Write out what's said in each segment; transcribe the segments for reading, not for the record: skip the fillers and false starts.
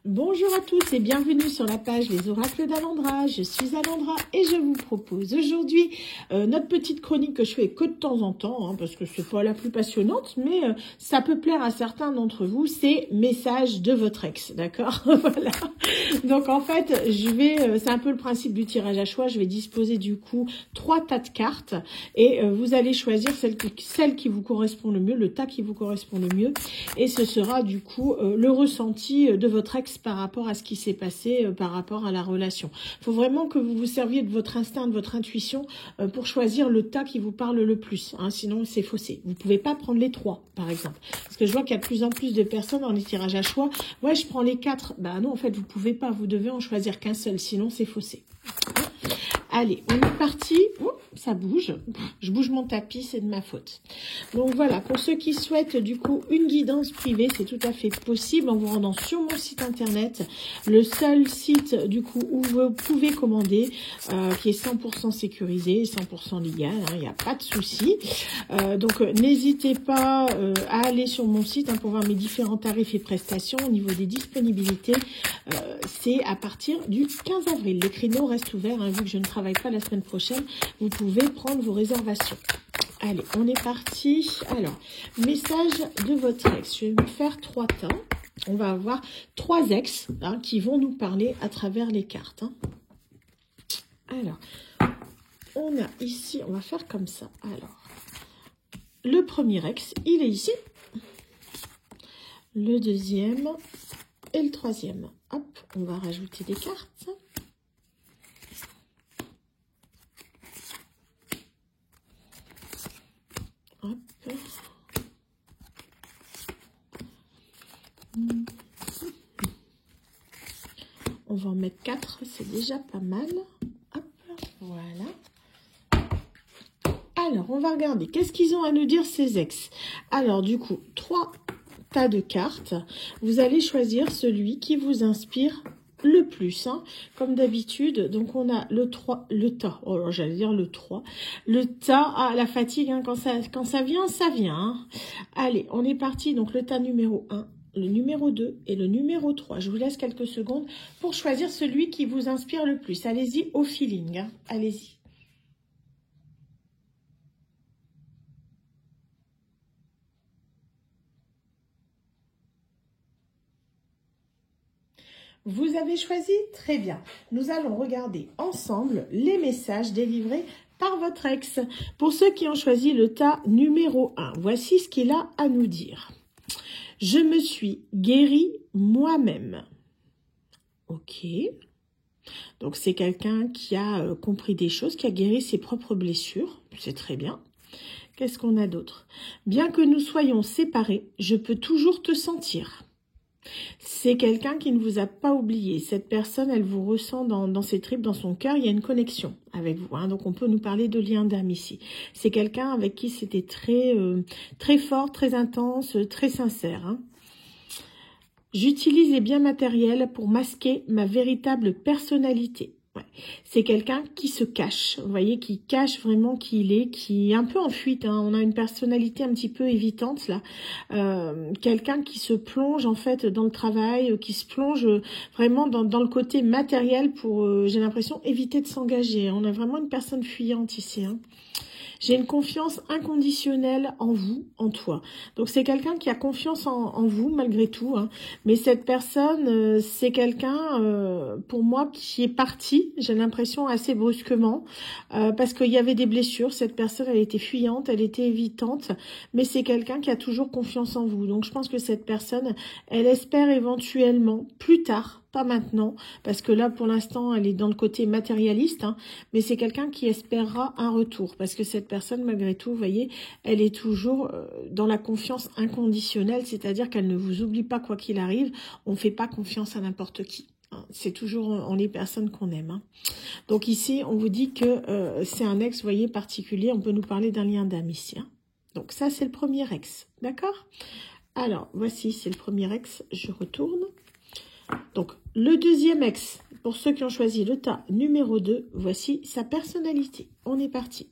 Bonjour à tous et bienvenue sur la page Les Oracles d'Alandra. Je suis Alandra et je vous propose aujourd'hui notre petite chronique que je fais que de temps en temps, parce que c'est pas la plus passionnante, mais ça peut plaire à certains d'entre vous. C'est message de votre ex, d'accord? Voilà. Donc en fait, c'est un peu le principe du tirage à choix. Je vais disposer du coup 3 tas de cartes et vous allez choisir celle qui vous correspond le mieux, le tas qui vous correspond le mieux, et ce sera du coup le ressenti de votre ex par rapport à ce qui s'est passé, par rapport à la relation. Il faut vraiment que vous vous serviez de votre instinct, de votre intuition pour choisir le tas qui vous parle le plus. Sinon, c'est faussé. Vous ne pouvez pas prendre les 3, par exemple. Parce que je vois qu'il y a de plus en plus de personnes dans les tirages à choix. Ouais, je prends les 4. Bah non, en fait, vous ne pouvez pas. Vous devez en choisir qu'un seul. Sinon, c'est faussé. Allez, on est parti. Oh, ça bouge. Je bouge mon tapis, c'est de ma faute. Donc voilà, pour ceux qui souhaitent du coup une guidance privée, c'est tout à fait possible en vous rendant sur mon site internet. Le seul site du coup où vous pouvez commander, qui est 100% sécurisé, 100% légal, il n'y a pas de souci. Donc n'hésitez pas à aller sur mon site pour voir mes différents tarifs et prestations. Au niveau des disponibilités, c'est à partir du 15 avril. Les créneaux restent ouverts, vu que je ne travaille pas la semaine prochaine. Vous pouvez prendre vos réservations. Allez, on est parti. Alors, message de votre ex. Je vais me faire 3 tas. On va avoir 3 ex qui vont nous parler à travers les cartes. Alors, on a ici, on va faire comme ça. Alors, le premier ex, il est ici. Le deuxième et le troisième. Hop, on va rajouter des cartes. Hop. On va en mettre 4, c'est déjà pas mal. Hop, voilà. Alors, on va regarder. Qu'est-ce qu'ils ont à nous dire, ces ex? Alors, du coup, 3 tas de cartes. Vous allez choisir celui qui vous inspire le plus, comme d'habitude. Donc on a le 3, le tas, oh j'allais dire le 3, le tas, la fatigue, quand ça vient, ça vient. Allez, on est parti, donc le tas numéro 1, le numéro 2 et le numéro 3. Je vous laisse quelques secondes pour choisir celui qui vous inspire le plus. Allez-y au feeling, allez-y. Vous avez choisi? Très bien. Nous allons regarder ensemble les messages délivrés par votre ex. Pour ceux qui ont choisi le tas numéro 1, voici ce qu'il a à nous dire. Je me suis guérie moi-même. Ok. Donc, c'est quelqu'un qui a compris des choses, qui a guéri ses propres blessures. C'est très bien. Qu'est-ce qu'on a d'autre? Bien que nous soyons séparés, je peux toujours te sentir. C'est quelqu'un qui ne vous a pas oublié. Cette personne, elle vous ressent dans ses tripes, dans son cœur. Il y a une connexion avec vous. Donc, on peut nous parler de lien d'âme ici. C'est quelqu'un avec qui c'était très fort, très intense, très sincère. J'utilise les biens matériels pour masquer ma véritable personnalité. Ouais. C'est quelqu'un qui se cache, vous voyez, qui cache vraiment qui il est, qui est un peu en fuite. On a une personnalité un petit peu évitante là. Quelqu'un qui se plonge en fait dans le travail, qui se plonge vraiment dans le côté matériel pour, j'ai l'impression, éviter de s'engager. On a vraiment une personne fuyante ici. J'ai une confiance inconditionnelle en vous, en toi. Donc, c'est quelqu'un qui a confiance en vous, malgré tout. Mais cette personne, c'est quelqu'un, pour moi, qui est parti, j'ai l'impression, assez brusquement, parce qu'il y avait des blessures. Cette personne, elle était fuyante, elle était évitante, mais c'est quelqu'un qui a toujours confiance en vous. Donc, je pense que cette personne, elle espère éventuellement, plus tard, pas maintenant, parce que là, pour l'instant, elle est dans le côté matérialiste, mais c'est quelqu'un qui espérera un retour, parce que cette personne, malgré tout, vous voyez, elle est toujours dans la confiance inconditionnelle, c'est-à-dire qu'elle ne vous oublie pas quoi qu'il arrive. On ne fait pas confiance à n'importe qui. C'est toujours en les personnes qu'on aime. Donc ici, on vous dit que c'est un ex, vous voyez, particulier. On peut nous parler d'un lien d'âme ici. Donc ça, c'est le premier ex, d'accord? Alors, voici, c'est le premier ex. Je retourne. Donc, le deuxième ex, pour ceux qui ont choisi le tas numéro 2, voici sa personnalité. On est parti.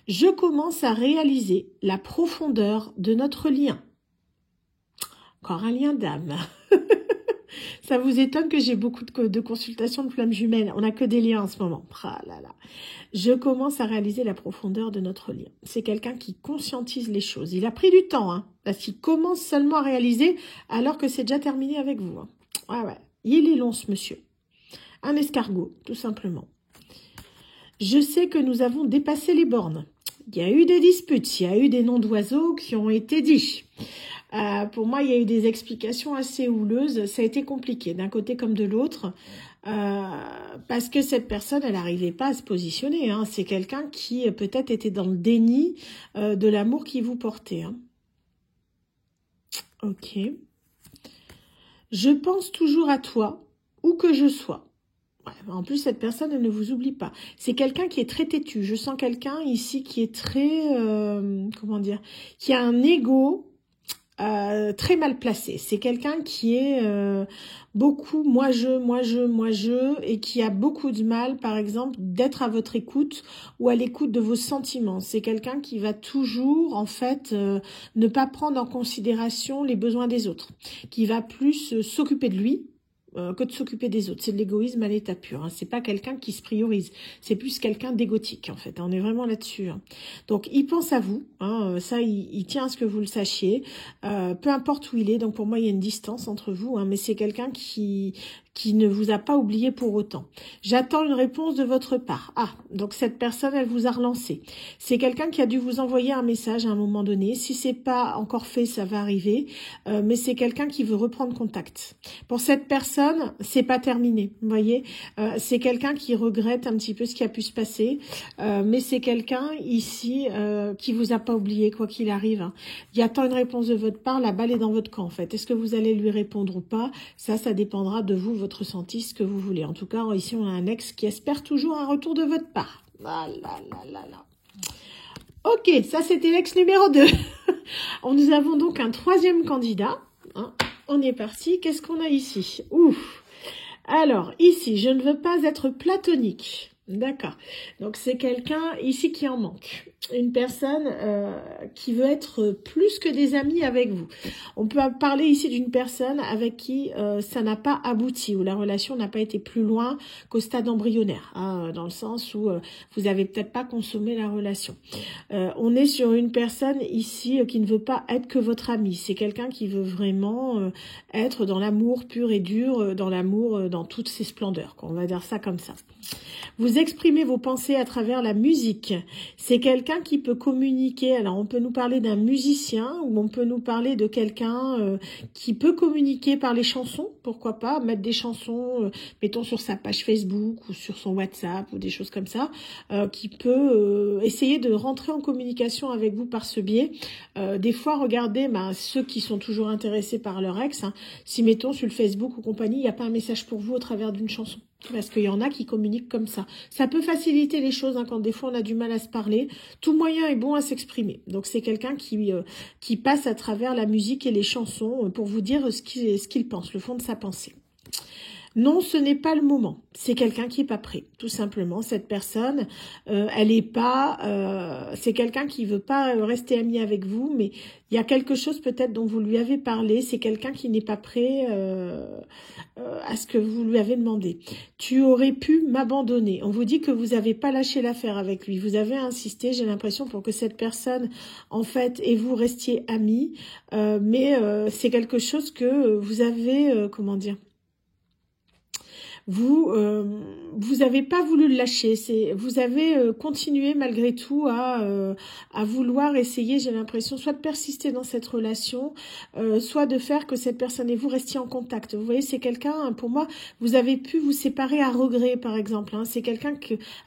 Je commence à réaliser la profondeur de notre lien. Encore un lien d'âme. Ça vous étonne que j'ai beaucoup de consultations de flammes jumelles. On n'a que des liens en ce moment. Ah là là. Je commence à réaliser la profondeur de notre lien. C'est quelqu'un qui conscientise les choses. Il a pris du temps, hein, parce qu'il commence seulement à réaliser alors que c'est déjà terminé avec vous. Hein. Ouais, ouais. Il est long, ce monsieur. Un escargot, tout simplement. Je sais que nous avons dépassé les bornes. Il y a eu des disputes, il y a eu des noms d'oiseaux qui ont été dits. Pour moi, il y a eu des explications assez houleuses. Ça a été compliqué, d'un côté comme de l'autre, parce que cette personne, elle n'arrivait pas à se positionner. Hein. C'est quelqu'un qui peut-être était dans le déni de l'amour qu'il vous portait. Hein. Ok. Je pense toujours à toi, où que je sois. Ouais, en plus, cette personne, elle ne vous oublie pas. C'est quelqu'un qui est très têtu. Je sens quelqu'un ici qui est très, comment dire, qui a un ego très mal placé. C'est quelqu'un qui est beaucoup moi je, et qui a beaucoup de mal, par exemple, d'être à votre écoute ou à l'écoute de vos sentiments. C'est quelqu'un qui va toujours, en fait, ne pas prendre en considération les besoins des autres, qui va plus s'occuper de lui que de s'occuper des autres. C'est de l'égoïsme à l'état pur. Hein. C'est pas quelqu'un qui se priorise. C'est plus quelqu'un d'égotique, en fait. On est vraiment là-dessus. Hein. Donc, il pense à vous. Hein. Ça, il tient à ce que vous le sachiez. Peu importe où il est. Donc, pour moi, il y a une distance entre vous. Hein. Mais c'est quelqu'un qui ne vous a pas oublié pour autant. J'attends une réponse de votre part. Ah, donc cette personne, elle vous a relancé. C'est quelqu'un qui a dû vous envoyer un message à un moment donné. Si c'est pas encore fait, ça va arriver. Mais c'est quelqu'un qui veut reprendre contact. Pour cette personne, c'est pas terminé. Vous voyez, c'est quelqu'un qui regrette un petit peu ce qui a pu se passer. Mais c'est quelqu'un ici qui vous a pas oublié, quoi qu'il arrive. Hein. Il attend une réponse de votre part. La balle est dans votre camp, en fait. Est-ce que vous allez lui répondre ou pas? Ça dépendra de vous, votre ressenti, ce que vous voulez. En tout cas, ici, on a un ex qui espère toujours un retour de votre part. Ah là là là là. Ok, ça, c'était l'ex numéro 2. Nous avons donc un troisième candidat. Hein. On est parti. Qu'est-ce qu'on a ici? Ouf. Alors, ici, je ne veux pas être platonique. D'accord. Donc, c'est quelqu'un ici qui en manque. Une personne qui veut être plus que des amis avec vous. On peut parler ici d'une personne avec qui ça n'a pas abouti, où la relation n'a pas été plus loin qu'au stade embryonnaire, hein, dans le sens où vous n'avez peut-être pas consommé la relation. On est sur une personne ici qui ne veut pas être que votre ami. C'est quelqu'un qui veut vraiment être dans l'amour pur et dur, dans l'amour dans toutes ses splendeurs, quoi. On va dire ça comme ça. Vous exprimez vos pensées à travers la musique. C'est quelqu'un qui peut communiquer. Alors, on peut nous parler d'un musicien ou on peut nous parler de quelqu'un qui peut communiquer par les chansons. Pourquoi pas mettre des chansons, mettons sur sa page Facebook ou sur son WhatsApp ou des choses comme ça, qui peut essayer de rentrer en communication avec vous par ce biais. Des fois, regardez ceux qui sont toujours intéressés par leur ex. Hein, si, mettons, sur le Facebook ou compagnie, il n'y a pas un message pour vous au travers d'une chanson. Parce qu'il y en a qui communiquent comme ça. Ça peut faciliter les choses hein, quand des fois on a du mal à se parler. Tout moyen est bon à s'exprimer. Donc c'est quelqu'un qui passe à travers la musique et les chansons pour vous dire ce qu'il pense, le fond de sa pensée. Non, ce n'est pas le moment. C'est quelqu'un qui est pas prêt, tout simplement. Cette personne, elle est pas. C'est quelqu'un qui veut pas rester ami avec vous, mais il y a quelque chose peut-être dont vous lui avez parlé. C'est quelqu'un qui n'est pas prêt à ce que vous lui avez demandé. Tu aurais pu m'abandonner. On vous dit que vous n'avez pas lâché l'affaire avec lui. Vous avez insisté, j'ai l'impression, pour que cette personne, en fait, et vous restiez amis. Mais c'est quelque chose que vous avez, comment dire, vous avez pas voulu le lâcher. Vous avez continué malgré tout à vouloir essayer, j'ai l'impression, soit de persister dans cette relation, soit de faire que cette personne et vous restiez en contact. Vous voyez, c'est quelqu'un, hein, pour moi, vous avez pu vous séparer à regret, par exemple. Hein. C'est quelqu'un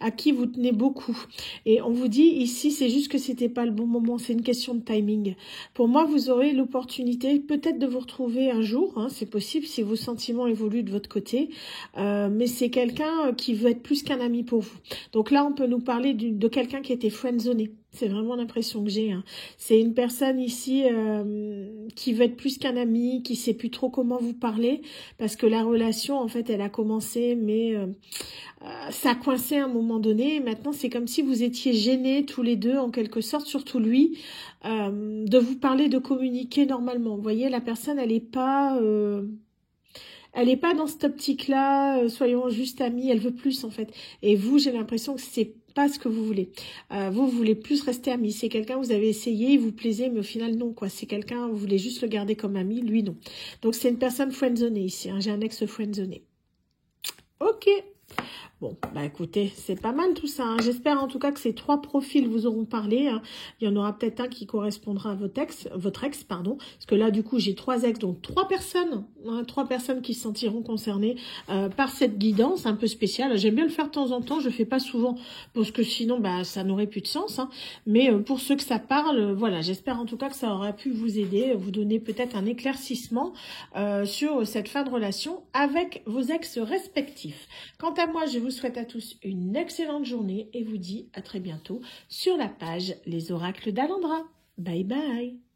à qui vous tenez beaucoup. Et on vous dit ici, c'est juste que c'était pas le bon moment. C'est une question de timing. Pour moi, vous aurez l'opportunité peut-être de vous retrouver un jour. Hein, c'est possible si vos sentiments évoluent de votre côté. Mais c'est quelqu'un qui veut être plus qu'un ami pour vous. Donc là, on peut nous parler de quelqu'un qui était friendzoné. C'est vraiment l'impression que j'ai. Hein. C'est une personne ici qui veut être plus qu'un ami, qui sait plus trop comment vous parler, parce que la relation, en fait, elle a commencé, mais ça a coincé à un moment donné. Et maintenant, c'est comme si vous étiez gênés tous les deux, en quelque sorte, surtout lui, de vous parler, de communiquer normalement. Vous voyez, la personne, elle est pas... elle n'est pas dans cette optique-là, soyons juste amis, elle veut plus en fait. Et vous, j'ai l'impression que c'est pas ce que vous voulez. Vous voulez plus rester amis. C'est quelqu'un, vous avez essayé, il vous plaisait, mais au final, non, quoi. C'est quelqu'un, vous voulez juste le garder comme ami, lui, non. Donc, c'est une personne friendzonée ici, hein. J'ai un ex friendzoné. Ok. Bon, bah écoutez, c'est pas mal tout ça, hein. J'espère en tout cas que ces 3 profils vous auront parlé, hein. Il y en aura peut-être un qui correspondra à votre ex, pardon. Parce que là, du coup, j'ai 3 ex, donc 3 personnes, hein, 3 personnes qui se sentiront concernées par cette guidance un peu spéciale. J'aime bien le faire de temps en temps, je fais pas souvent, parce que sinon, bah ça n'aurait plus de sens, hein. Mais pour ceux que ça parle, voilà, j'espère en tout cas que ça aura pu vous aider, vous donner peut-être un éclaircissement sur cette fin de relation avec vos ex respectifs. Quant à moi, je vous souhaite à tous une excellente journée et vous dis à très bientôt sur la page Les Oracles d'Alendra. Bye bye.